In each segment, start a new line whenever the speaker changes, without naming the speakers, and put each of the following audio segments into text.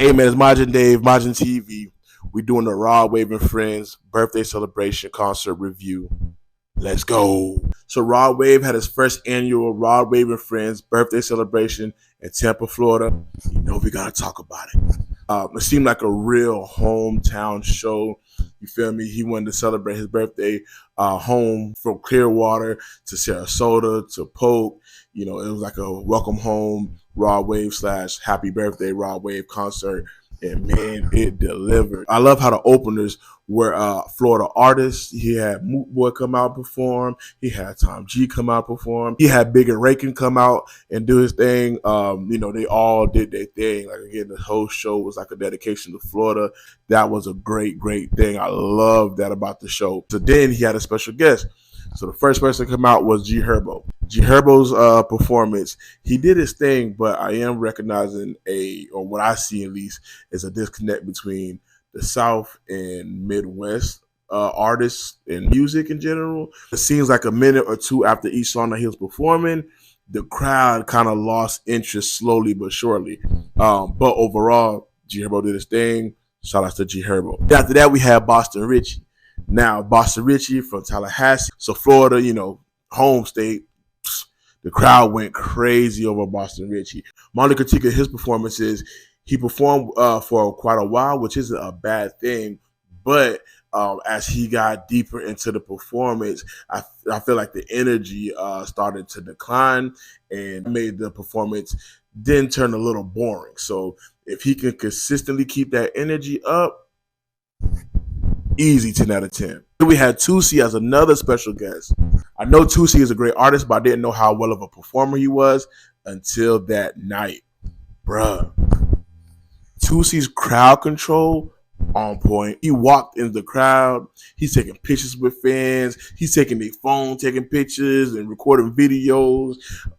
Hey man, it's Majin Dave, Majin TV. We doing the Rod Wave and Friends birthday celebration concert review. Let's go. So Rod Wave had his first annual Rod Wave and Friends birthday celebration in Tampa, Florida. You know we gotta talk about it. It seemed like a real hometown show. You feel me? He wanted to celebrate his birthday home from Clearwater to Sarasota to Polk. You know, it was like a welcome home Rod Wave / happy birthday Rod Wave concert. And man, it delivered. I love how the openers were Florida artists. He had Moot Boy come out and perform. He had Tom G come out and perform. He had Big and Rakin come out and do his thing. You know, they all did their thing. Like again, the whole show was like a dedication to Florida. That was a great, great thing. I love that about the show. So then he had a special guest. So the first person to come out was G Herbo. G Herbo's performance, he did his thing, but I am recognizing or what I see at least, is a disconnect between the South and Midwest artists and music in general. It seems like a minute or two after each song that he was performing, the crowd kind of lost interest slowly but surely. But overall, G Herbo did his thing. Shout out to G Herbo. After that, we had Boston Richie. Now, Boston Richie from Tallahassee, so Florida, you know, home state. The crowd went crazy over Boston Richie. My only critique of his performance is he performed for quite a while, which isn't a bad thing. But as he got deeper into the performance, I feel like the energy started to decline and made the performance then turn a little boring. So if he can consistently keep that energy up, easy 10 out of 10. We had Tusi as another special guest. I know Tusi is a great artist, but I didn't know how well of a performer he was until that night. Bruh. Tusi's crowd control on point. He walked into the crowd. He's taking pictures with fans. He's taking their phone, taking pictures and recording videos.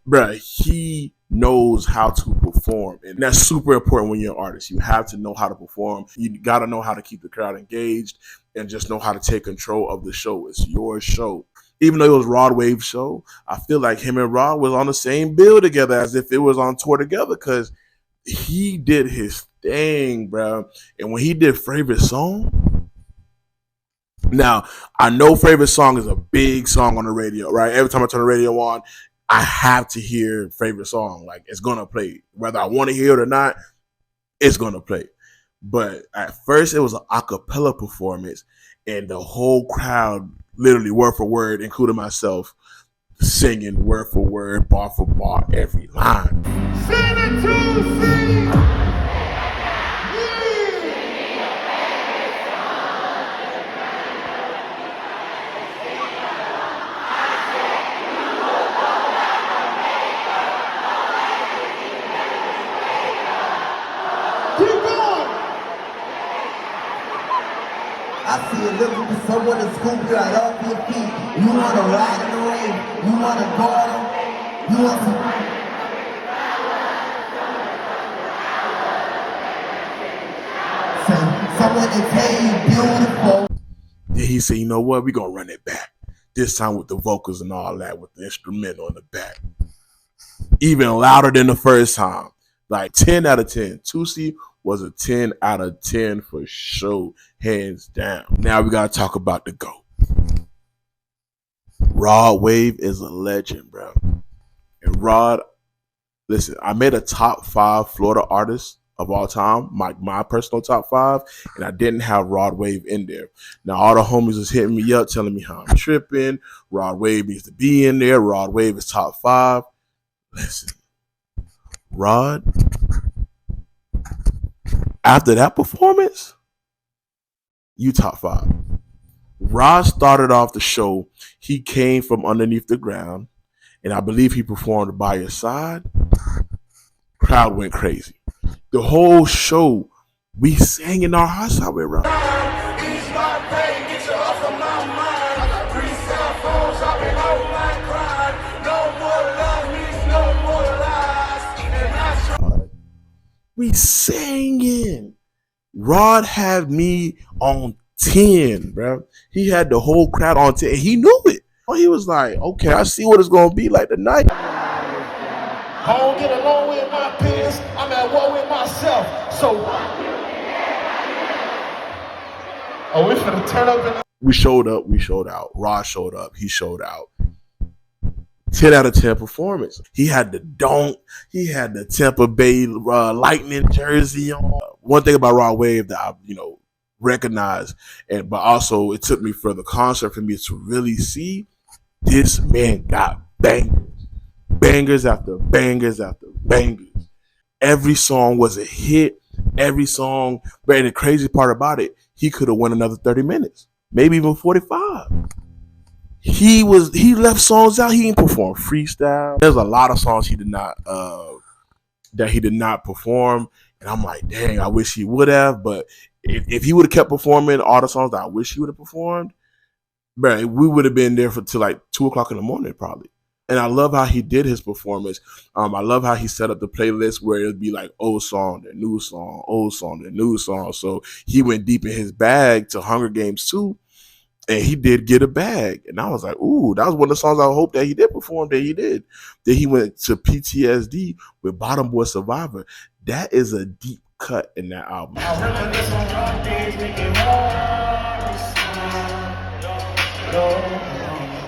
Bruh, he knows how to perform. And that's super important when you're an artist. You have to know how to perform. You got to know how to keep the crowd engaged and just know how to take control of the show. It's your show. Even though it was Rod Wave's show, I feel like him and Rod was on the same bill together as if it was on tour together because he did his thing, bro. And when he did Favorite Song, now I know Favorite Song is a big song on the radio, right? Every time I turn the radio on, I have to hear Favorite Song. Like, it's going to play. Whether I want to hear it or not, it's going to play. But at first, it was an a cappella performance, and the whole crowd, literally word for word, including myself, singing word for word, bar for bar, every line.
Sing it to sing.
I see you looking for someone to scoop you right off your feet. You want to ride in the rain. You want to go out. You want to... Someone to tell you beautiful.
Then he said, you know what? We're going to run it back. This time with the vocals and all that, with the instrumental in the back. Even louder than the first time. Like 10 out of 10. Tusi was a 10 out of 10 for sure, hands down. Now we gotta talk about the GOAT. Rod Wave is a legend, bro. And Rod, listen, I made a top 5 Florida artists of all time, my personal top 5, and I didn't have Rod Wave in there. Now all the homies was hitting me up, telling me how I'm tripping. Rod Wave needs to be in there. Rod Wave is top 5. Listen, Rod, after that performance, you top 5. Rod started off the show. He came from underneath the ground, and I believe he performed By Your Side. Crowd went crazy. The whole show, we sang in our hearts out with Rod. We singing. Rod had me on 10, bro. He had the whole crowd on 10. He knew it. He was like, okay, I see what it's going to be like tonight.
I don't get along with my peers. feelings. I'm at war with myself. So, we finna turn up in.
We showed up, we showed out. Rod showed up, he showed out. 10 out of 10 performance. He had the donk. He had the Tampa Bay Lightning jersey on. One thing about Rod Wave that I, recognized, but also it took me for the concert for me to really see this man got bangers, bangers after bangers after bangers. Every song was a hit. Every song, but the crazy part about it, he could have won another 30 minutes, maybe even 45. He left songs out. He didn't perform freestyle. There's a lot of songs he did not perform, and I'm like, dang, I wish he would have. But if he would have kept performing all the songs that I wish he would have performed, bro, we would have been there till like 2:00 in the morning probably. And I love how he did his performance. I love how he set up the playlist where it'd be like old song, then new song, old song, then new song. So he went deep in his bag to Hunger Games 2. And he did get a bag. And I was like, ooh, that was one of the songs I hope that he did perform, that he did. Then he went to PTSD with Bottom Boy Survivor. That is a deep cut in that album.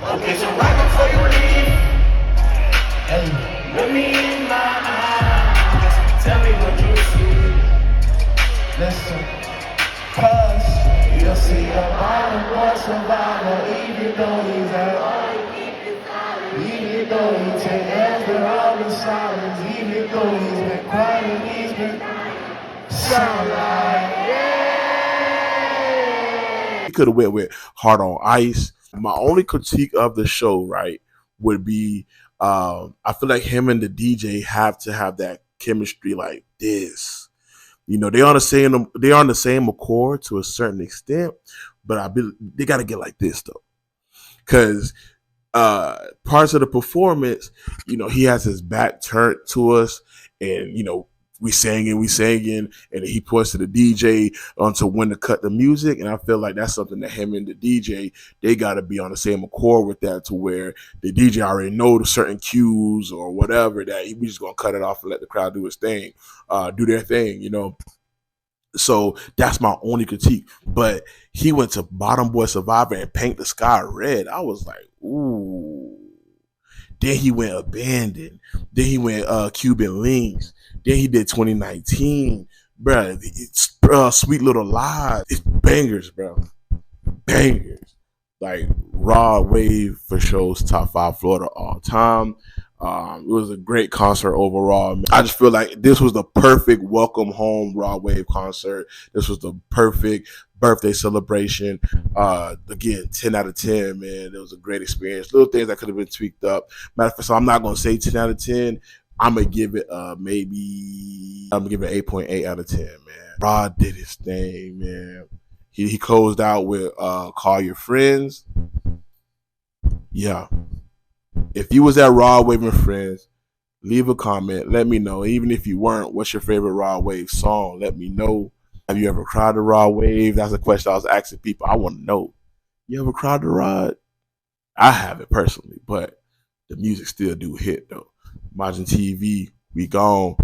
Okay, so right before you leave, hey, look me in my eyes, tell me what you see. Listen, cause you'll see a bottom boy survivor, even though he's even though he take after all the silence, even though he's been quiet, he's been sound like, yeah.
He could have went with Hard on Ice. My only critique of the show, right, would be I feel like him and the DJ have to have that chemistry like this. They're on the same accord to a certain extent, but they got to get like this though, because parts of the performance, he has his back turned to us, and we singing, and he points to the DJ to when to cut the music, and I feel like that's something that him and the DJ, they got to be on the same accord with that, to where the DJ already know the certain cues or whatever, that we just gonna cut it off and let the crowd do its thing, do their thing, So that's my only critique. But he went to Bottom Boy Survivor and Paint the Sky Red. I was like, ooh. Then he went Abandoned. Then he went Cuban Links. Then he did 2019. Bruh, it's Sweet Little Lies. It's bangers, bro. Bangers. Like Rod Wave for show's top 5 Florida all time. It was a great concert overall. I just feel like this was the perfect welcome home Rod Wave concert. This was the perfect birthday celebration. Again, 10 out of 10, man. It was a great experience. Little things that could have been tweaked up. Matter of fact, so I'm not going to say 10 out of 10. I'm going to give it maybe, I'm going to give it 8.8 out of 10, man. Rod did his thing, man. He closed out with Call Your Friends. Yeah. If you was at Rod Wave and Friends, leave a comment. Let me know. Even if you weren't, what's your favorite Rod Wave song? Let me know. Have you ever cried to Rod Wave? That's a question I was asking people. I want to know. You ever cried to Rod? I haven't personally, but the music still do hit though. Margin TV, we gone.